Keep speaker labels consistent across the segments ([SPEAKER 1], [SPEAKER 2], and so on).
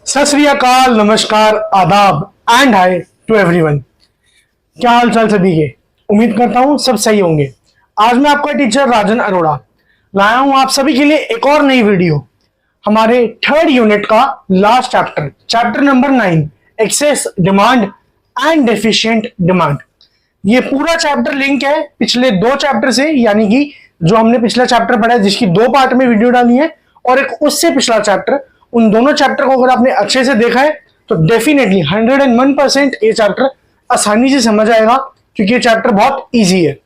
[SPEAKER 1] सत श्री अकाल, नमस्कार, आदाब एंड हाय टू एवरीवन। क्या हाल चाल सभी के? उम्मीद करता हूं सब सही होंगे। आज मैं आपका टीचर राजन अरोड़ा लाया हूं आप सभी के लिए एक और नई वीडियो। हमारे थर्ड यूनिट का last chapter number 9, excess demand and deficient demand. ये पूरा चैप्टर लिंक है पिछले 2 चैप्टर से, यानी कि जो हमने पिछला चैप्टर पढ़ा है जिसकी 2 पार्ट में वीडियो डाली है, और एक उससे पिछला चैप्टर। उन दोनों चैप्टर को अगर आपने अच्छे से देखा है तो डेफिनेटली 101% ये चैप्टर आसानी से समझ आएगा, क्योंकि ये चैप्टर बहुत इजी है।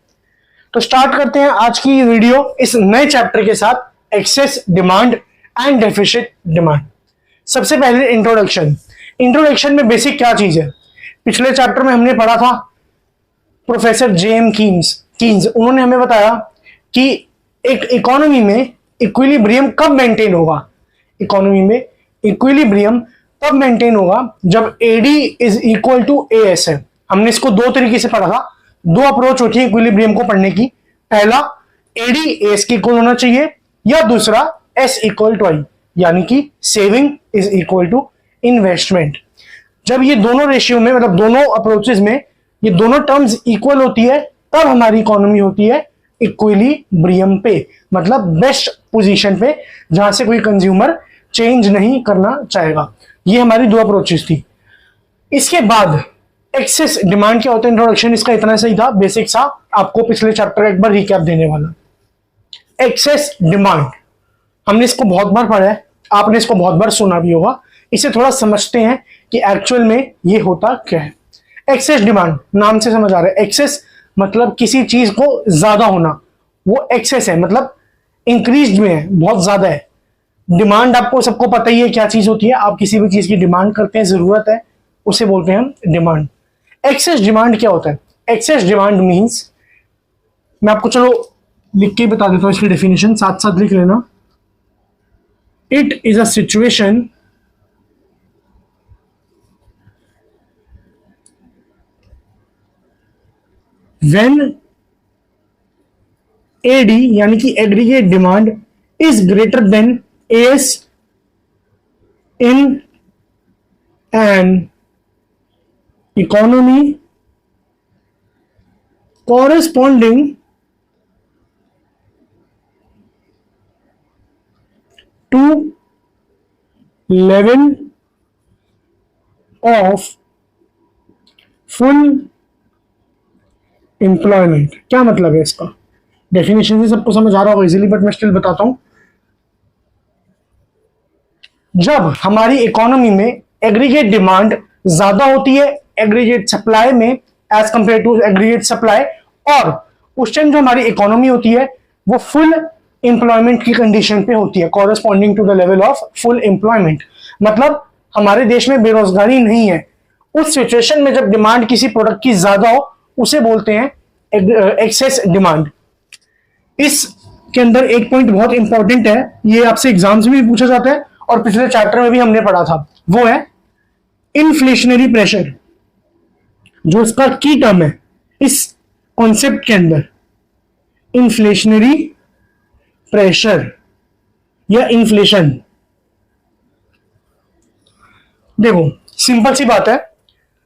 [SPEAKER 1] तो स्टार्ट करते हैं आज की वीडियो इस नए चैप्टर के साथ, excess demand and deficient demand. सबसे पहले इंट्रोडक्शन में बेसिक क्या चीज है। पिछले चैप्टर में हमने पढ़ा था प्रोफेसर जेम कीन्स, उन्होंने हमें बताया कि एक इकोनॉमी में इक्विलिब्रियम कब मेंटेन होगा। इकोनॉमी में इक्विलिब्रियम तब मेंटेन होगा जब AD is equal to AS है। हमने इसको 2 तरीके से पढ़ा था। 2 अप्रोच होती है इक्विलिब्रियम को पढ़ने की। पहला, AD AS के इक्वल होना चाहिए, या दूसरा S इक्वल टू I, यानी कि saving is equal to investment. जब ये दोनों रेशियो में, मतलब दोनों अप्रोचेस में ये दोनों टर्म्स इक्वल होती है, तब हमारी इकोनॉमी होती है इक्विलिब्रियम पे, मतलब बेस्ट पोजीशन पे, जहां से कोई कंज्यूमर चेंज नहीं करना चाहेगा। ये हमारी 2 अप्रोचेस थी। इसके बाद एक्सेस डिमांड क्या होता है। इंट्रोडक्शन इसका इतना सही था, बेसिक सा। आपको पिछले चैप्टर एक बार रिकैप देने वाला। एक्सेस डिमांड हमने इसको बहुत बार पढ़ा है, आपने इसको बहुत बार सुना भी होगा। इसे थोड़ा समझते हैं कि एक्चुअल में ये होता क्या है। एक्सेस डिमांड नाम से समझ आ रहा है। एक्सेस मतलब किसी चीज को ज्यादा होना, वो एक्सेस है, मतलब इंक्रीज में है, बहुत ज्यादा है। डिमांड आपको सबको पता ही है क्या चीज होती है। आप किसी भी चीज की डिमांड करते हैं, जरूरत है, उसे बोलते हैं हम डिमांड। एक्सेस डिमांड क्या होता है? एक्सेस डिमांड मींस, मैं आपको चलो लिख के बता देता हूं इसकी डेफिनेशन, साथ साथ लिख लेना। It is a situation when AD यानी कि aggregate demand is greater than AS in an economy corresponding to level of full employment. क्या मतलब है इसका? डेफिनेशन से सबको समझ आ रहा होगा इजीली, बट मैं स्टिल बताता हूं। जब हमारी इकोनॉमी में एग्रीगेट डिमांड ज्यादा होती है एग्रीगेट सप्लाई में as compare to aggregate supply, और उस टाइम जो हमारी इकोनॉमी होती है वो फुल एम्प्लॉयमेंट की कंडीशन पे होती है, corresponding to the level of full employment. मतलब हमारे देश में बेरोजगारी नहीं है। उस सिचुएशन में जब डिमांड किसी प्रोडक्ट की ज्यादा हो, उसे बोलते हैं एक्सेस डिमांड। इस के अंदर एक पॉइंट बहुत इंपॉर्टेंट है, ये आपसे एग्जाम्स में भी पूछा जाता है और पिछले चैप्टर में भी हमने पढ़ा था, वो है इन्फ्लेशनरी प्रेशर। जो इसका की टर्म है इस कॉन्सेप्ट के अंदर, इन्फ्लेशनरी प्रेशर या इन्फ्लेशन। देखो सिंपल सी बात है,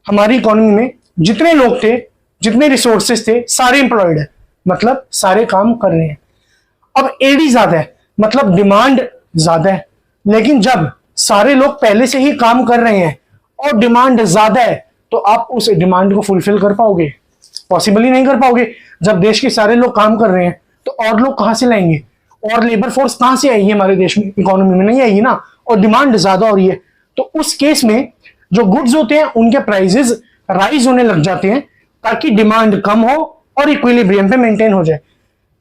[SPEAKER 1] हमारी इकोनॉमी में जितने लोग थे, जितने रिसोर्सेस थे, सारे एम्प्लॉयड है, मतलब सारे काम कर रहे हैं। अब AD ज्यादा है, मतलब डिमांड ज्यादा है। लेकिन जब सारे लोग पहले से ही काम कर रहे हैं और डिमांड ज्यादा है, तो आप उस डिमांड को फुलफिल कर पाओगे? पॉसिबल ही नहीं कर पाओगे। जब देश के सारे लोग काम कर रहे हैं तो और लोग कहां से लाएंगे, और लेबर फोर्स कहां से आएगी हमारे देश में? इकोनॉमी में नहीं आएगी ना, और डिमांड ज्यादा हो रही है। तो उस केस में जो गुड्स होते हैं उनके प्राइसेस राइज होने लग जाते हैं, ताकि डिमांड कम हो और इक्विलिब्रियम पे मेंटेन हो जाए।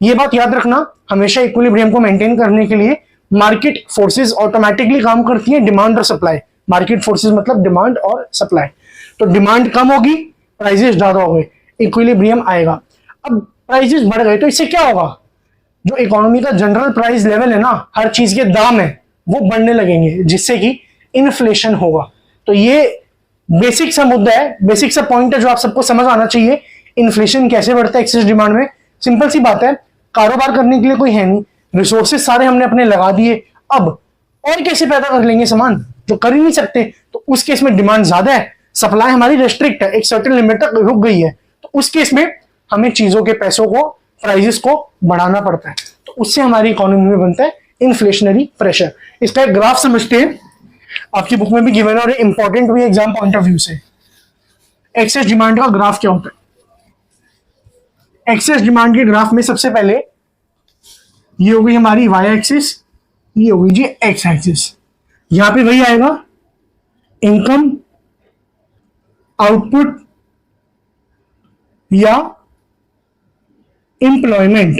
[SPEAKER 1] ये बात याद रखना, हमेशा इक्विलिब्रियम को मेंटेन करने के लिए मार्केट फोर्सेस ऑटोमेटिकली काम करती हैं, डिमांड और सप्लाई। मार्केट फोर्सेस मतलब डिमांड और सप्लाई। तो डिमांड कम होगी, प्राइसेस ज्यादा हो गए, इक्विलिब्रियम आएगा। अब प्राइसेस बढ़ गए तो इससे क्या होगा? जो इकोनॉमी का जनरल प्राइस लेवल है ना, हर चीज के दाम है, वो बढ़ने लगेंगे, जिससे कि इन्फ्लेशन होगा। तो ये बेसिक सा मुद्दा है, बेसिक सा पॉइंट है जो आप सबको समझ आना चाहिए। इन्फ्लेशन कैसे बढ़ता है एक्सेस डिमांड में? सिंपल सी बात है, कारोबार करने के लिए कोई है नहीं, रिसोर्सेज सारे हमने अपने लगा दिए, अब और कैसे पैदा कर लेंगे सामान? जो कर ही नहीं सकते, तो उस केस में डिमांड ज्यादा है, सप्लाई हमारी रेस्ट्रिक्ट है, एक सर्टेन लिमिट तक रुक गई है, तो उस केस में हमें चीजों के पैसों को, प्राइजेस को बढ़ाना पड़ता है, तो उससे हमारी इकोनॉमी में बनता है इन्फ्लेशनरी प्रेशर। इसका एक ग्राफ समझते हैं, आपकी बुक में भी गिवन है और इंपॉर्टेंट भी एग्जाम पॉइंट ऑफ व्यू से। एक्सेस डिमांड का ग्राफ क्या होता है? एक्सेस डिमांड के ग्राफ में सबसे पहले ये होगी हमारी वाई एक्सिस, ये होगी जी एक्स एक्सिस। यहां पे वही आएगा इनकम, आउटपुट या एम्प्लॉयमेंट।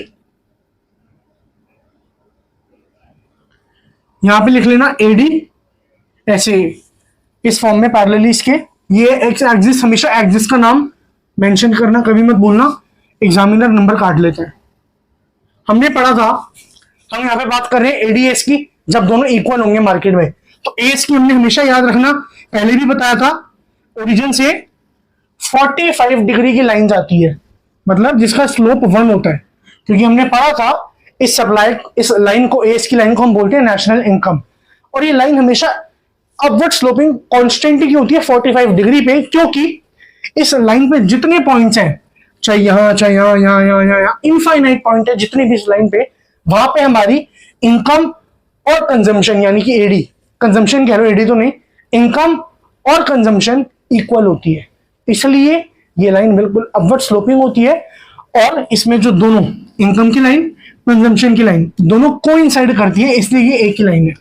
[SPEAKER 1] यहां पे लिख लेना एडी, ऐसे इस फॉर्म में पैरेलली इसके। ये एक्स एक्सिस, हमेशा एक्सिस का नाम मेंशन करना, कभी मत बोलना, एग्जामिनर नंबर काट लेता है। हमने पढ़ा था, हम यहां पे बात कर रहे हैं एडीएस की, जब दोनों इक्वल होंगे मार्केट में, तो एस की हमने हमेशा याद रखना, पहले भी बताया था, ओरिजिन से 45 डिग्री की लाइन जाती है, मतलब जिसका स्लोप 1 होता है, क्योंकि हमने पढ़ा था इस लाइन को, एस की लाइन को हम बोलते हैं नेशनल इनकम, और ये लाइन हमेशा अपवर्ड स्लोपिंग कॉन्स्टेंट की होती है 45 डिग्री पे, क्योंकि इस लाइन पे जितने पॉइंट्स हैं, चाहे यहां यहाँ इनफाइनाइट पॉइंट है, जितने भी इस लाइन पे, वहां पे हमारी इनकम और कंजम्पशन, यानी कि एडी, कंजम्पशन कह लो, एडी तो नहीं, इनकम और कंजम्पशन इक्वल होती है, इसलिए ये लाइन बिल्कुल अपवर्ड स्लोपिंग होती है। और इसमें जो दोनों इनकम की लाइन, कंजम्पशन की लाइन, दोनों कोइंसाइड करती है, इसलिए ये एक ही लाइन है।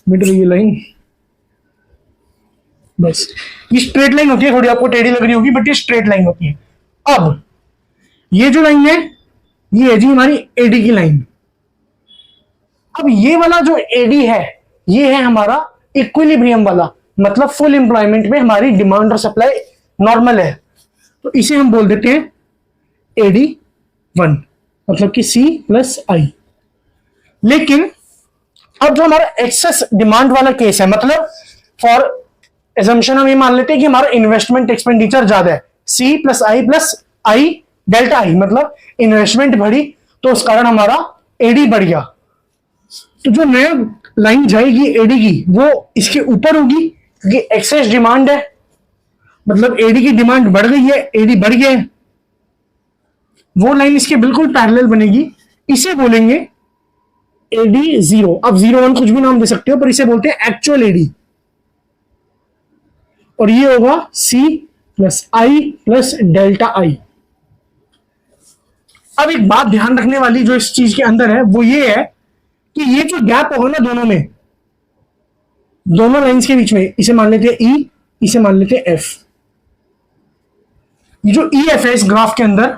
[SPEAKER 1] बेटा ये लाइन बस ये स्ट्रेट लाइन होती है, थोड़ी आपको टेढ़ी लग रही होगी, बट ये स्ट्रेट लाइन होती है। अब ये जो लाइन है, ये है जी हमारी एडी की लाइन। अब ये वाला जो एडी है, ये है हमारा इक्विलिब्रियम वाला, मतलब फुल एम्प्लॉयमेंट में हमारी डिमांड और सप्लाई नॉर्मल है, तो इसे हम बोल देते हैं एडी 1, मतलब कि सी प्लस आई। लेकिन अब जो हमारा एक्सेस डिमांड वाला केस है, मतलब फॉर एजम्पशन हम ये मान लेते हैं कि हमारा इन्वेस्टमेंट एक्सपेंडिचर ज्यादा है, सी प्लस आई डेल्टा आई, मतलब इन्वेस्टमेंट बढ़ी तो उस कारण हमारा एडी बढ़ गया, तो जो नया लाइन जाएगी एडी की, वो इसके ऊपर होगी, क्योंकि एक्सेस डिमांड है, मतलब एडी की डिमांड बढ़ गई है, एडी बढ़ गया है, वो लाइन इसके बिल्कुल पैरेलल बनेगी, इसे बोलेंगे एडी 0। अब 0 1 कुछ भी नाम दे सकते हो, पर इसे बोलते हैं एक्चुअल एडी, और ये होगा C plus I plus delta I. अब एक बात ध्यान रखने वाली जो इस चीज के अंदर है, वो ये है कि ये जो गैप होगा ना दोनों में, दोनों लाइंस के बीच में, इसे मान लेते हैं ई, इसे मान लेते हैं एफ। ये जो ई एफ है इस ग्राफ के अंदर,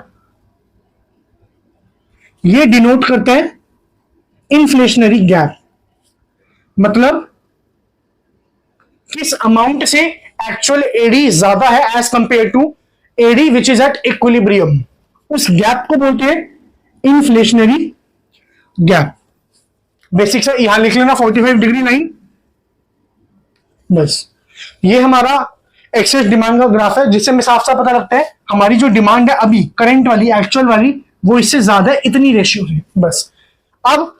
[SPEAKER 1] ये डिनोट करता है इन्फ्लेशनरी गैप, मतलब किस अमाउंट से एक्चुअल एडी ज्यादा है as compare to AD which is at equilibrium, उस गैप को बोलते हैं इन्फ्लेशनरी गैप। बेसिक से यहां लिख लेना 45 डिग्री लाइन, बस ये हमारा एक्सेस डिमांड का ग्राफ है, जिससे हमें साफ साफ पता लगता है हमारी जो डिमांड है अभी करंट वाली, एक्चुअल वाली, वो इससे ज्यादा है, इतनी रेशियो है बस। अब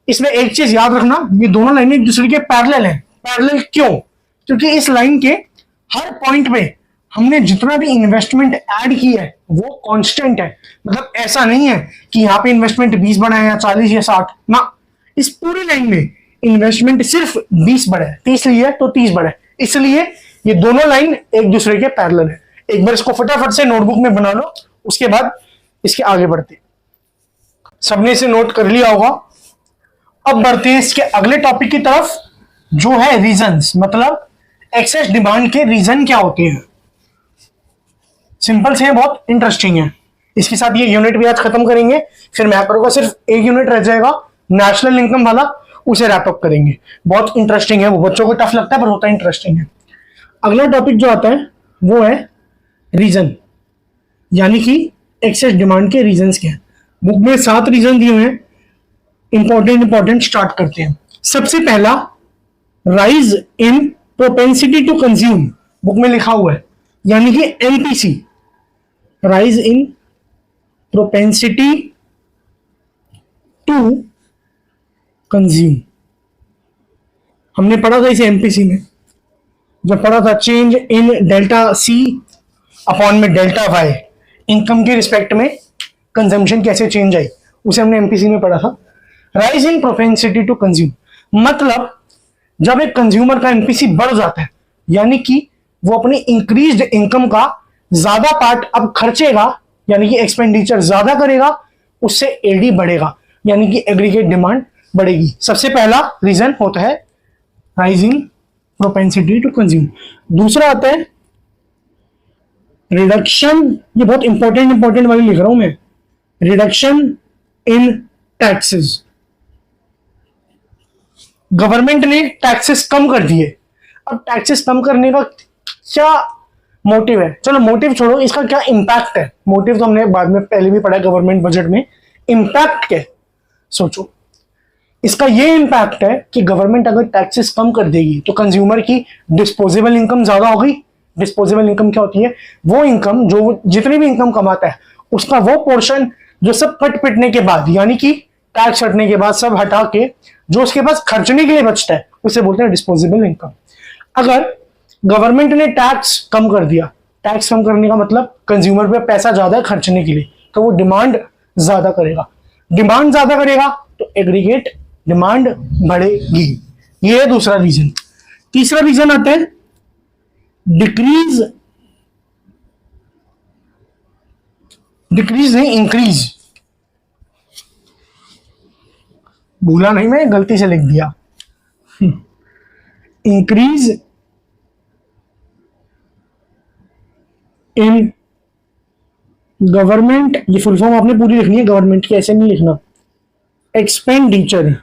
[SPEAKER 1] इसमें एक चीज याद रखना, ये दोनों लाइनें एक दूसरे के पैरेलल हैं। पैरेलल क्यों? क्योंकि इस लाइन के हर पॉइंट पे हमने जितना भी इन्वेस्टमेंट ऐड की है वो कांस्टेंट है, मतलब ऐसा नहीं है कि यहाँ पे इन्वेस्टमेंट 20 बढ़ा है या 40 या 60 ना, इस पूरी लाइन में इन्वेस्टमेंट सिर्फ 20 बढ़ा है, 30 लिया है तो 30 बढ़ा है, इसलिए ये दोनों लाइन एक दूसरे के पैरेलल है। एक बार इसको फटाफट से नोटबुक में बना लो, उसके बाद इसके आगे बढ़ते। सबने इसे नोट कर लिया होगा। अब बढ़ते हैं इसके अगले टॉपिक की तरफ, जो है रीजंस, मतलब एक्सेस डिमांड के रीजन क्या होते हैं। सिंपल से है, बहुत इंटरेस्टिंग है। इसके साथ ये यूनिट भी आज खत्म करेंगे, फिर मैक्रो का सिर्फ एक यूनिट रह जाएगा, नेशनल इनकम वाला, उसे रैप अप करेंगे। बहुत इंटरेस्टिंग है वो, बच्चों को टफ लगता है पर होता है इंटरेस्टिंग है। अगला टॉपिक जो आता है वो है रीजन, यानी कि एक्सेस डिमांड के रीजंस क्या है। बुक में 7 रीजन दिए हुए हैं, इंपॉर्टेंट स्टार्ट करते हैं। सबसे पहला, rise in propensity to consume, book में लिखा हुआ है, यानी कि MPC, rise in propensity to consume. हमने पढ़ा था इसे एमपीसी में, जब पढ़ा था change in delta C upon में डेल्टा वाई, इनकम के रिस्पेक्ट में कंजम्पशन कैसे चेंज आई, उसे हमने एमपीसी में पढ़ा था। Rise in propensity to consume, मतलब जब एक कंज्यूमर का एमपीसी बढ़ जाता है, यानी कि वो अपनी इंक्रीज्ड इनकम का ज्यादा पार्ट अब खर्चेगा, यानी कि एक्सपेंडिचर ज्यादा करेगा, उससे एडी बढ़ेगा, यानी कि एग्रीगेट डिमांड बढ़ेगी। सबसे पहला रीजन होता है राइजिंग प्रोपेंसिटी टू कंज्यूम। दूसरा आता है रिडक्शन, ये बहुत इंपॉर्टेंट वाली लिख रहा हूं मैं, रिडक्शन इन टैक्सेस। गवर्नमेंट ने टैक्सेस कम कर दिए। अब टैक्सेस कम करने का क्या मोटिव है, चलो मोटिव छोड़ो, इसका क्या इंपैक्ट है। मोटिव तो हमने बाद में पहले भी पढ़ा है गवर्नमेंट बजट में, इंपैक्ट क्या है सोचो। इसका ये इंपैक्ट है कि गवर्नमेंट अगर टैक्सेस कम कर देगी तो कंज्यूमर की डिस्पोजेबल इनकम ज्यादा होगी। डिस्पोजेबल इनकम क्या होती है, वो इनकम जो जितनी भी इनकम कमाता है उसका वो पोर्शन जो सब कट पिटने के बाद, यानी कि टैक्स हटने के बाद सब हटा के जो उसके पास खर्चने के लिए बचता है, उसे बोलते हैं डिस्पोजेबल इनकम। अगर गवर्नमेंट ने टैक्स कम कर दिया, टैक्स कम करने का मतलब कंज्यूमर पे पैसा ज्यादा है खर्चने के लिए, तो वो डिमांड ज्यादा करेगा। डिमांड ज्यादा करेगा तो एग्रीगेट डिमांड बढ़ेगी। ये है दूसरा रीजन। तीसरा रीजन आता है डिक्रीज नहीं, इंक्रीज। भूला नहीं, मैं गलती से लिख दिया। इंक्रीज इन गवर्नमेंट, ये फुल फॉर्म आपने पूरी लिखनी है गवर्नमेंट की, ऐसे नहीं लिखना। एक्सपेंडिचर,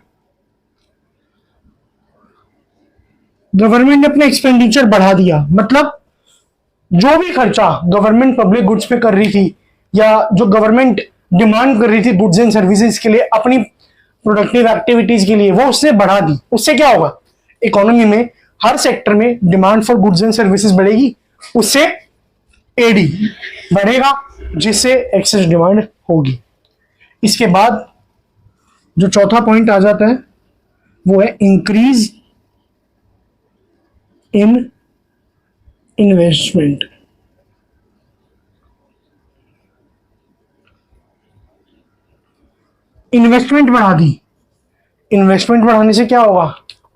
[SPEAKER 1] गवर्नमेंट ने अपना एक्सपेंडिचर बढ़ा दिया, मतलब जो भी खर्चा गवर्नमेंट पब्लिक गुड्स पे कर रही थी या जो गवर्नमेंट डिमांड कर रही थी गुड्स एंड सर्विसेज के लिए, अपनी प्रोडक्टिव एक्टिविटीज के लिए, वो उसने बढ़ा दी। उससे क्या होगा, इकोनॉमी में हर सेक्टर में demand for goods and services बढ़ेगी, उससे एडी बढ़ेगा, जिससे एक्सेस डिमांड होगी। इसके बाद जो चौथा पॉइंट आ जाता है वो है इंक्रीज इन इन्वेस्टमेंट। इन्वेस्टमेंट बढ़ा दी। इन्वेस्टमेंट बढ़ाने से क्या होगा,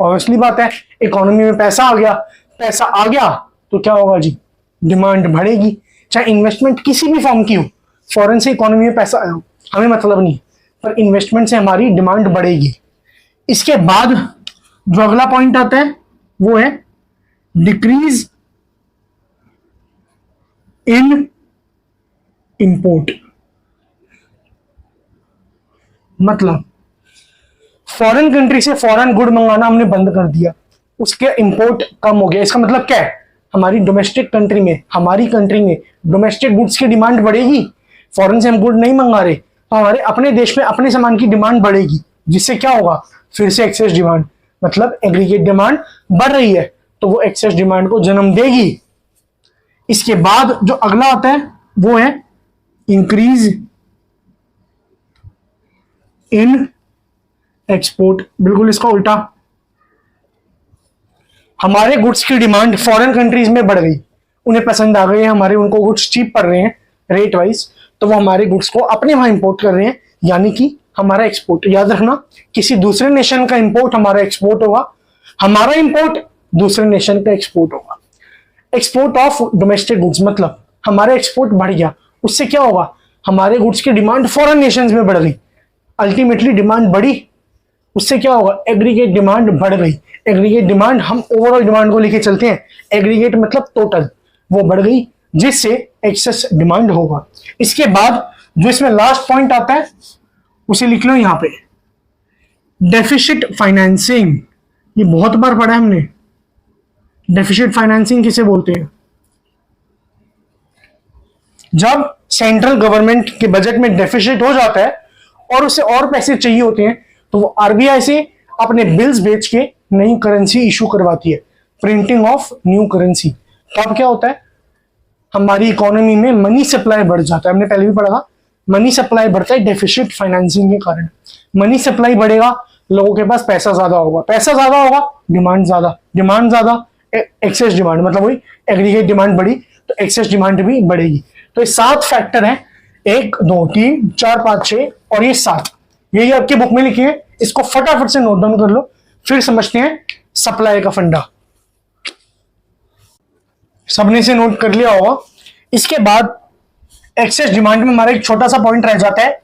[SPEAKER 1] ऑब्वियसली बात है इकोनॉमी में पैसा आ गया, पैसा आ गया तो क्या होगा जी, डिमांड बढ़ेगी। चाहे इन्वेस्टमेंट किसी भी फॉर्म की हो, फॉरेन से इकोनॉमी में पैसा आया हमें मतलब नहीं, पर इन्वेस्टमेंट से हमारी डिमांड बढ़ेगी। इसके बाद जो अगला पॉइंट आता है वो है डिक्रीज इन इंपोर्ट। मतलब फॉरेन कंट्री से फॉरेन गुड मंगाना हमने बंद कर दिया, उसके इंपोर्ट कम हो गया। इसका मतलब क्या है, हमारी डोमेस्टिक कंट्री में, हमारी कंट्री में डोमेस्टिक गुड्स की डिमांड बढ़ेगी। फॉरेन से हम गुड नहीं मंगा रहे तो हमारे अपने देश में अपने सामान की डिमांड बढ़ेगी, जिससे क्या होगा, फिर से एक्सेस डिमांड, मतलब एग्रीगेट डिमांड बढ़ रही है तो वो एक्सेस डिमांड को जन्म देगी। इसके बाद जो अगला आता है वो है इंक्रीज इन एक्सपोर्ट। बिल्कुल इसका उल्टा, हमारे गुड्स की डिमांड फॉरेन कंट्रीज में बढ़ गई, उन्हें पसंद आ गई है हमारे, उनको गुड्स चीप पड़ रहे हैं रेट वाइज, तो वो हमारे गुड्स को अपने वहां इंपोर्ट कर रहे हैं, यानी कि हमारा एक्सपोर्ट। याद रखना, किसी दूसरे नेशन का इंपोर्ट हमारा एक्सपोर्ट होगा, हमारा इंपोर्ट दूसरे नेशन का एक्सपोर्ट होगा। एक्सपोर्ट ऑफ डोमेस्टिक गुड्स, मतलब हमारा एक्सपोर्ट बढ़ गया, उससे क्या होगा, हमारे गुड्स की डिमांड फॉरेन नेशंस में बढ़ गई, अल्टीमेटली डिमांड बढ़ी, उससे क्या होगा, एग्रीगेट डिमांड बढ़ गई। एग्रीगेट डिमांड, हम ओवरऑल डिमांड को लेके चलते हैं, एग्रीगेट मतलब टोटल, वो बढ़ गई, जिससे एक्सेस डिमांड होगा। इसके बाद जो इसमें लास्ट पॉइंट आता है उसे लिख लो यहां पे, डेफिसिट फाइनेंसिंग। ये बहुत बार पढ़ा है हमने। डेफिसिट फाइनेंसिंग किसे बोलते हैं, जब सेंट्रल गवर्नमेंट के बजट में डेफिसिट हो जाता है और उसे और पैसे चाहिए होते हैं तो वो आरबीआई से अपने बिल्स बेच के नई करेंसी इशू करवाती है, प्रिंटिंग ऑफ न्यू करेंसी। तब क्या होता है, हमारी इकोनॉमी में मनी सप्लाई बढ़ जाता है। हमने पहले भी पढ़ा था, मनी सप्लाई बढ़ता है डेफिसिट फाइनेंसिंग के कारण। मनी सप्लाई बढ़ेगा, लोगों के पास पैसा ज्यादा होगा, पैसा ज्यादा होगा, डिमांड ज्यादा, डिमांड ज्यादा, एक्सेस डिमांड, मतलब वही एग्रीगेट डिमांड बढ़ी तो एक्सेस डिमांड भी बढ़ेगी। तो ये 7 फैक्टर हैं, 1 2 3 4 5 6 और ये 7, यही आपके बुक में लिखी है। इसको फटाफट से नोट डाउन कर लो, फिर समझते हैं सप्लाई का फंडा। सबने से नोट कर लिया होगा। इसके बाद एक्सेस डिमांड में हमारा एक छोटा सा पॉइंट रह जाता है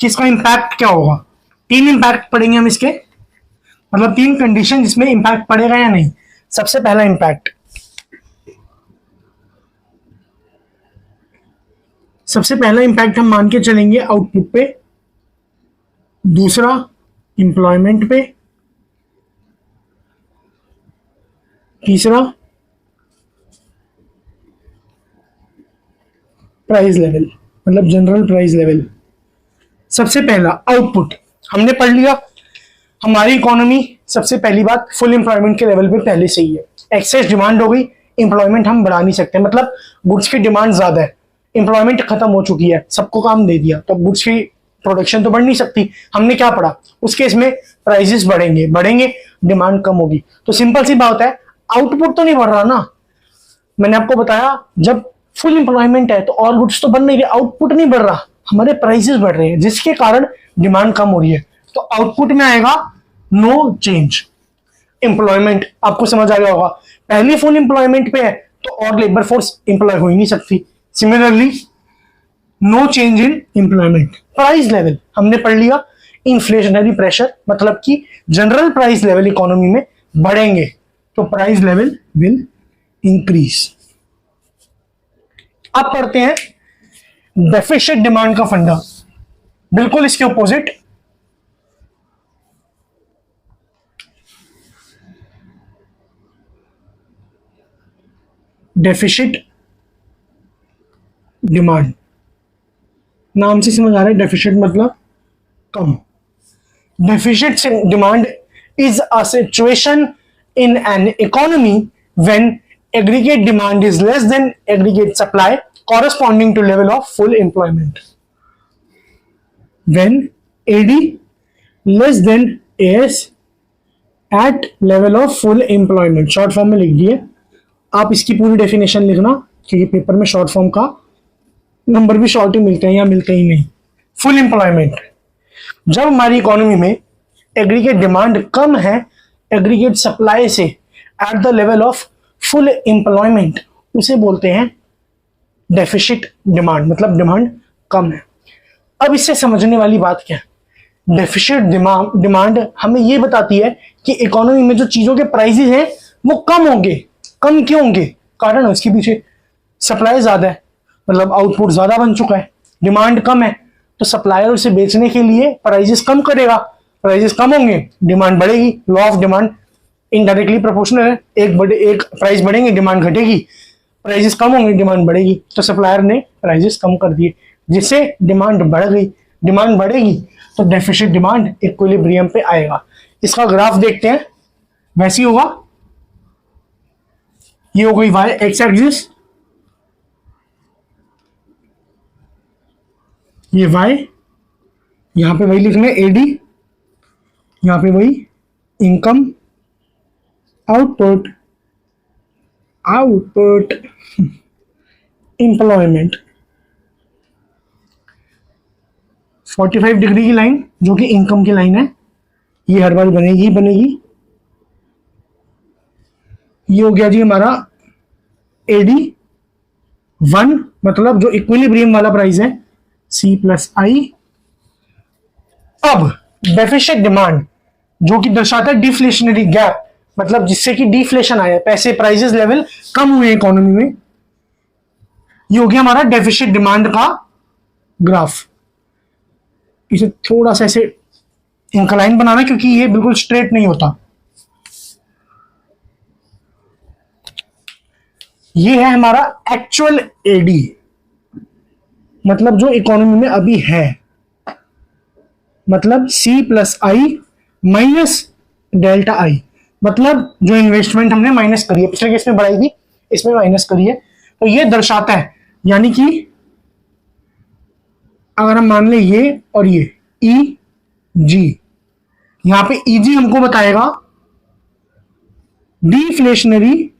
[SPEAKER 1] कि इसका इंपैक्ट क्या होगा। 3 इंपैक्ट पड़ेंगे हम इसके, मतलब 3 कंडीशन जिसमें इंपैक्ट पड़ेगा या नहीं। सबसे पहला इंपैक्ट, हम मान के चलेंगे आउटपुट पे, दूसरा एम्प्लॉयमेंट पे, तीसरा प्राइस लेवल, मतलब जनरल प्राइस लेवल। सबसे पहला आउटपुट हमने पढ़ लिया। हमारी इकोनॉमी सबसे पहली बात फुल एम्प्लॉयमेंट के लेवल पे पहले से ही है। एक्सेस डिमांड हो गई, एम्प्लॉयमेंट हम बढ़ा नहीं सकते, मतलब गुड्स की डिमांड ज्यादा है, एम्प्लॉयमेंट खत्म हो चुकी है, सबको काम दे दिया, तो गुड्स की प्रोडक्शन तो बढ़ नहीं सकती। हमने क्या पढ़ा उस केस में, प्राइसेस बढ़ेंगे डिमांड कम होगी। तो सिंपल सी बात है, आउटपुट तो नहीं बढ़ रहा ना। मैंने आपको बताया जब फुल एम्प्लॉयमेंट है तो और गुड्स तो बन नहीं रही, आउटपुट नहीं बढ़ रहा, हमारे प्राइसेस बढ़ रहे हैं जिसके कारण डिमांड कम हो रही है। तो आउटपुट में आएगा नो चेंज। एम्प्लॉयमेंट आपको समझ आ गया होगा, पहले फुल एम्प्लॉयमेंट पे है तो और लेबर फोर्स एम्प्लॉय हो ही नहीं सकती। Similarly no change in employment. Price level हमने पढ़ लिया, इन्फ्लेशनरी प्रेशर, मतलब कि जनरल प्राइस लेवल इकोनॉमी में बढ़ेंगे तो प्राइस लेवल विल इंक्रीज। अब पढ़ते हैं डेफिसिट डिमांड का फंडा, बिल्कुल इसके ऑपोजिट। डेफिसिट डिमांड, नाम से समझ आ रहा है, डेफिसिट मतलब कम। Deficit demand is a situation in an economy when aggregate demand is less than aggregate supply corresponding to level of full employment. When AD less than AS at level of full employment, short form में लिख दिए। आप इसकी पूरी definition लिखना क्योंकि paper में short form का नंबर भी शॉर्ट ही मिलते हैं या मिलते ही नहीं। फुल एम्प्लॉयमेंट, जब हमारी इकोनॉमी में एग्रीगेट डिमांड कम है एग्रीगेट सप्लाई से at the level of full employment, उसे बोलते हैं डेफिसिट डिमांड, मतलब डिमांड कम है। अब इससे समझने वाली बात क्या है, डेफिसिट डिमांड हमें यह बताती है कि इकोनॉमी में जो चीजों के प्राइसेस हैं वो कम होंगे। कम क्यों होंगे, कारण है उसके पीछे, सप्लाई ज्यादा है, मतलब आउटपुट ज्यादा बन चुका है, डिमांड कम है, तो सप्लायर उसे बेचने के लिए प्राइसेस कम करेगा, प्राइसेस कम होंगे डिमांड बढ़ेगी। Law of demand indirectly proportional है, एक प्राइस बढ़ेंगे डिमांड घटेगी, प्राइसेस कम होंगे डिमांड बढ़ेगी, तो सप्लायर ने प्राइसेस कम कर दिए जिससे डिमांड बढ़ गई। डिमांड बढ़ेगी तो डेफिसिट डिमांड इक्विलिब्रियम पे आएगा। इसका ग्राफ देखते हैं, वैसी होगा, ये हो गई वाई एक्स एक्सिस, ये वाई, यहां पे वही लिखना है एडी, यहां पे वही इनकम, आउटपुट एम्प्लॉयमेंट। 45 डिग्री की लाइन जो कि इनकम की लाइन है, ये हर बार बनेगी। ये हो गया जी हमारा एडी 1, मतलब जो इक्विलिब्रियम वाला प्राइस है, C प्लस आई। अब डेफिसिट डिमांड जो कि दर्शाता है डिफ्लेशनरी गैप, मतलब जिससे कि डिफ्लेशन आया, पैसे प्राइसेस लेवल कम हुए इकोनॉमी में, ये हो गया हमारा डेफिसिट डिमांड का ग्राफ। इसे थोड़ा सा ऐसे इंक्लाइन बनाना क्योंकि ये बिल्कुल स्ट्रेट नहीं होता। ये है हमारा एक्चुअल एडी, मतलब जो इकोनॉमी में अभी है, मतलब C प्लस आई माइनस डेल्टा आई, मतलब जो इन्वेस्टमेंट हमने माइनस करी है, पिछले केस में बढ़ाई थी, इसमें माइनस करी है, तो ये दर्शाता है, यानी कि अगर हम मान ले ये और ये ई जी, यहां पे ई जी हमको बताएगा डिफ्लेशनरी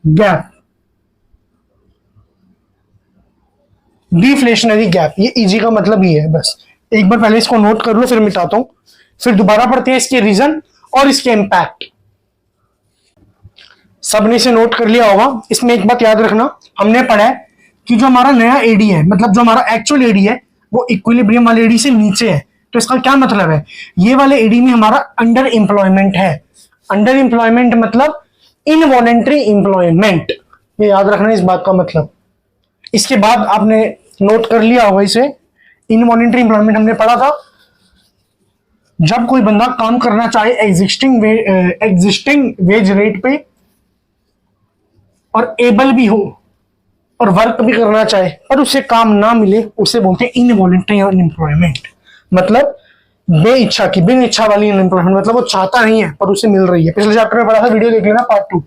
[SPEAKER 1] गैप, डिफ्लेशनरी गैप, ये इजी का मतलब ही है। बस एक बार पहले इसको नोट कर लो, फिर मिटाता हूं, फिर दोबारा पढ़ते हैं इसके रीजन और इसके इंपैक्ट। सबने इसे नोट कर लिया होगा। इसमें एक बात याद रखना, हमने पढ़ा है कि जो हमारा नया एडी है, मतलब जो हमारा एक्चुअल एडी है, वो इक्विलिब्रियम वाले एडी से नीचे है। तो इसका क्या मतलब है, ये वाले एडी में हमारा अंडर एम्प्लॉयमेंट है। अंडर एम्प्लॉयमेंट मतलब इनवॉलेंट्री एम्प्लॉयमेंट, ये याद रखना इस बात का मतलब। इसके बाद आपने नोट कर लिया होगा इसे, इनवॉलेंट्री एम्प्लॉयमेंट हमने पढ़ा था जब कोई बंदा काम करना चाहे एग्जिस्टिंग वेज रेट पे और एबल भी हो और वर्क भी करना चाहे पर उसे काम ना मिले, उसे बोलते हैं इनवॉलेंट्री अनएम्प्लॉयमेंट। मतलब बे इच्छा की, बिन इच्छा वाली अनएम्प्लॉयमेंट, मतलब वो चाहता नहीं है पर उसे मिल रही है। पिछले चैप्टर में पढ़ा था, वीडियो देख लेना पार्ट 2।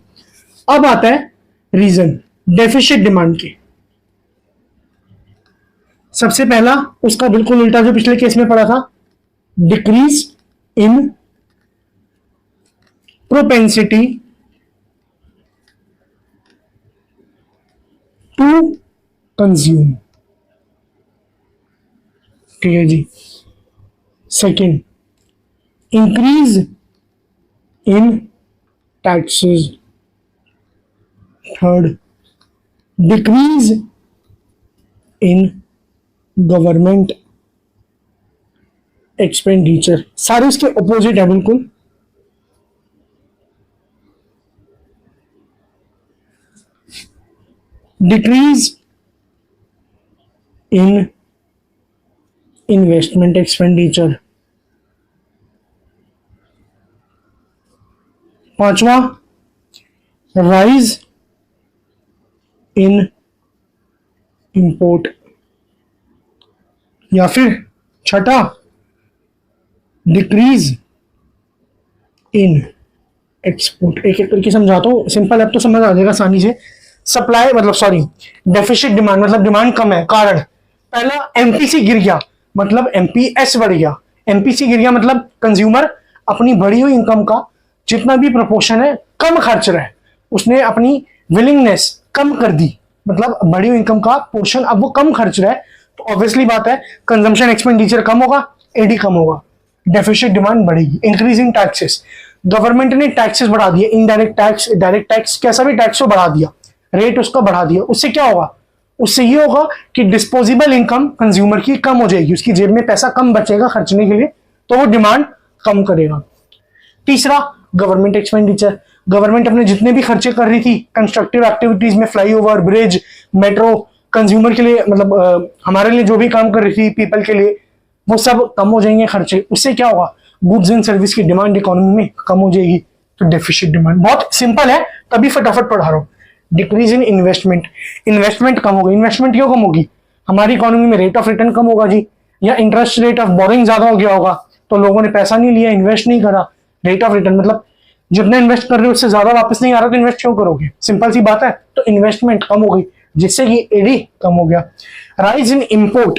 [SPEAKER 1] अब आता है रीजन डेफिसिट डिमांड के। सबसे पहला उसका बिल्कुल उल्टा जो पिछले केस में पढ़ा था, decrease in propensity to consume. ठीक है जी। Second, increase in taxes. Third, decrease in government expenditure. सारे इसके ऑपोजिट है बिल्कुल। Decrease in investment expenditure. पांचवा, राइज इन इंपोर्ट। या फिर छठा, डिक्रीज इन एक्सपोर्ट। एक एक करके समझाता हूं, सिंपल अब तो समझ आ जाएगा आसानी से। सप्लाई मतलब सॉरी, डेफिसिट डिमांड मतलब डिमांड कम है, कारण पहला एमपीसी गिर गया मतलब एमपीएस बढ़ गया। एमपीसी गिर गया मतलब कंज्यूमर अपनी बढ़ी हुई इनकम का जितना भी प्रोपोर्शन है कम खर्च रहा है, उसने अपनी विलिंगनेस कम कर दी, मतलब बढ़ी हुई इनकम का पोर्शन अब वो कम खर्च रहा है। तो ऑब्वियसली बात है कंजम्पशन एक्सपेंडिचर कम होगा, एडी कम होगा, डेफिसिट डिमांड बढ़ेगी। इंक्रीजिंग टैक्सेस, गवर्नमेंट ने टैक्सेस बढ़ा दिए, इनडायरेक्ट टैक्स, डायरेक्ट टैक्स, कैसा भी टैक्स को बढ़ा दिया, रेट उसका बढ़ा दिया। उससे क्या होगा, उससे ये होगा कि डिस्पोजेबल इनकम कंज्यूमर की कम हो जाएगी, उसकी जेब में पैसा कम बचेगा खर्चने के लिए, तो वो डिमांड कम करेगा। तीसरा, गवर्नमेंट एक्सपेंडिचर, गवर्नमेंट अपने जितने भी खर्चे कर रही थी कंस्ट्रक्टिव एक्टिविटीज में, फ्लाईओवर, ब्रिज, मेट्रो, कंज्यूमर के लिए मतलब हमारे लिए जो भी काम कर रही थी पीपल के लिए, वो सब कम हो जाएंगे खर्चे। उससे क्या होगा, गुड्स एंड सर्विस की डिमांड इकोनॉमी में कम हो जाएगी, तो डेफिसिट डिमांड। बहुत सिंपल है, तभी फटाफट पढ़ा रहा हूं। डिक्रीज इन इन्वेस्टमेंट, इन्वेस्टमेंट कम होगी। इन्वेस्टमेंट क्यों कम होगी, हमारी इकोनॉमी में रेट ऑफ रिटर्न कम होगा जी, या इंटरेस्ट रेट ऑफ बोरिंग ज्यादा हो गया होगा, तो लोगों ने पैसा नहीं लिया, इन्वेस्ट नहीं करा। रेट ऑफ रिटर्न मतलब जितना इन्वेस्ट कर रहे हो उससे ज्यादा वापस नहीं आ रहा, तो इन्वेस्ट क्यों करोगे, सिंपल सी बात है। तो इन्वेस्टमेंट कम हो गई जिससे कि एडी कम हो गया। राइज इन इंपोर्ट,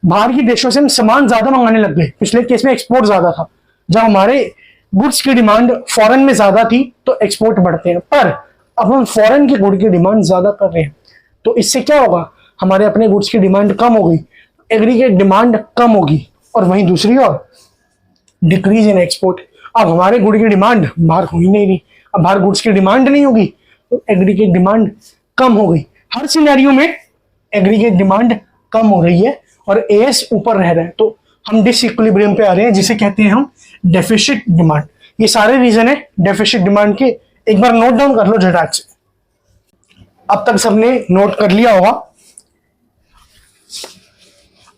[SPEAKER 1] बाहर के देशों से हम सामान ज्यादा मंगाने लग गए। पिछले केस में एक्सपोर्ट ज्यादा था, जब हमारे गुड्स की डिमांड फॉरेन में ज्यादा थी तो एक्सपोर्ट बढ़ते हैं, पर अब हम फॉरेन के गुड की डिमांड ज्यादा कर रहे हैं, तो इससे क्या होगा, हमारे अपने गुड्स की डिमांड कम हो गई, एग्रीगेट डिमांड कम होगी। और वहीं दूसरी ओर डिक्रीज इन एक्सपोर्ट, अब हमारे गुड की डिमांड बाहर हो ही नहीं रही, अब बाहर गुड्स की डिमांड नहीं होगी तो एग्रीगेट डिमांड कम हो गई। हर सिनेरियो में एग्रीगेट डिमांड कम हो रही है और एएस ऊपर रह रहा है, तो हम डिसइक्विलिब्रियम पे आ रहे हैं, जिसे कहते हैं हम डेफिसिट डिमांड। ये सारे रीजन है डेफिसिट डिमांड के, एक बार नोट डाउन कर लो झटाक से। अब तक सबने नोट कर लिया होगा।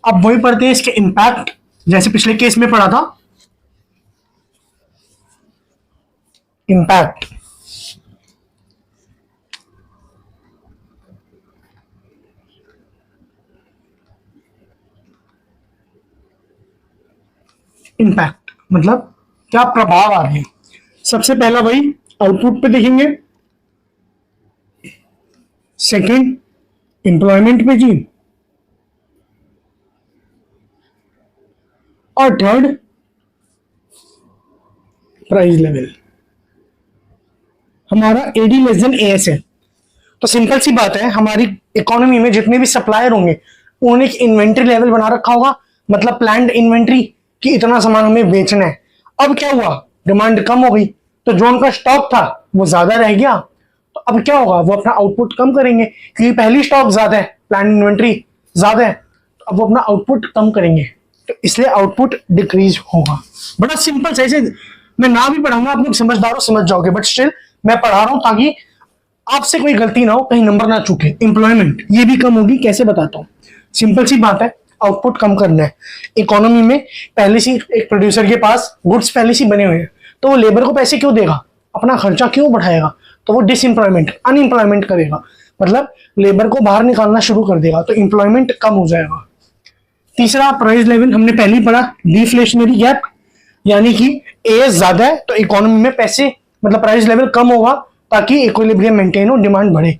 [SPEAKER 1] अब वही पढ़ते हैं इसके इंपैक्ट, जैसे पिछले केस में पढ़ा था। इंपैक्ट, इंपैक्ट मतलब क्या प्रभाव आ रहे हैं। सबसे पहला वही आउटपुट पे देखेंगे, सेकंड एम्प्लॉयमेंट पे जी, और थर्ड प्राइस लेवल। हमारा एडी लेस देन एएस है, तो सिंपल सी बात है, हमारी इकोनॉमी में जितने भी सप्लायर होंगे उन्होंने एक इन्वेंट्री लेवल बना रखा होगा, मतलब प्लान्ड इन्वेंट्री कि इतना सामान हमें बेचना है। अब क्या हुआ, डिमांड कम हो गई तो जो उनका स्टॉक था वो ज्यादा रह गया, तो अब क्या होगा, वो अपना आउटपुट कम करेंगे क्योंकि पहली स्टॉक ज्यादा है, प्लान्ड इन्वेंट्री ज्यादा है, तो अब वो अपना आउटपुट कम करेंगे, तो इसलिए आउटपुट डिक्रीज होगा। बड़ा सिंपल से, ऐसे मैं ना भी पढ़ाऊंगा आप लोग समझदार हो समझ जाओगे, बट स्टिल मैं पढ़ा रहा हूं ताकि आपसे कोई गलती ना हो, कहीं नंबर ना चूके। एम्प्लॉयमेंट ये भी कम होगी, कैसे बताता हूं। सिंपल सी बात है, आउटपुट कम करना है। इकोनॉमी में पहले से एक प्रोड्यूसर के पास गुड्स पहले से बने हुए हैं, तो वो लेबर को पैसे क्यों देगा, अपना खर्चा क्यों बढ़ाएगा, तो वो डिसएम्प्लॉयमेंट अनएम्प्लॉयमेंट करेगा, मतलब लेबर को बाहर निकालना शुरू कर देगा, तो एम्प्लॉयमेंट कम हो जाएगा। तीसरा प्राइस लेवल हमने पहले ही पढ़ा, डिफ्लेशनरी गैप, यानी कि ए ज्यादा है तो इकोनॉमी में पैसे मतलब प्राइस लेवल कम होगा ताकि इक्विलिब्रियम मेंटेन हो, डिमांड बढ़े।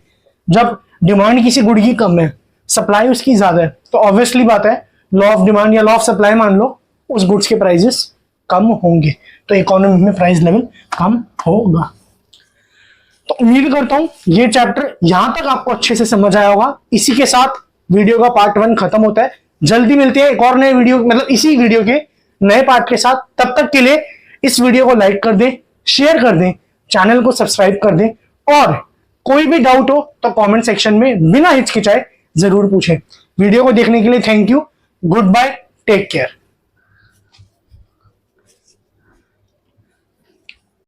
[SPEAKER 1] जब डिमांड किसी गुड की कम है, सप्लाई उसकी ज्यादा है, तो ऑब्वियसली बात है लॉ ऑफ डिमांड या लॉ ऑफ सप्लाई मान लो, उस गुड्स के प्राइसेस कम होंगे, तो इकोनॉमी में प्राइस लेवल कम होगा। तो उम्मीद करता हूं ये चैप्टर यहां तक आपको अच्छे से समझ आया होगा। इसी के साथ वीडियो का पार्ट 1 खत्म होता है। जल्दी मिलते हैं एक और नए वीडियो, मतलब इसी वीडियो के नए पार्ट के साथ। तब तक के लिए इस वीडियो को लाइक कर दें, शेयर कर दें, चैनल को सब्सक्राइब कर दें, और कोई भी डाउट हो तो कमेंट सेक्शन में बिना हिचकिचाए जरूर पूछें। वीडियो को देखने के लिए thank you, goodbye, take care.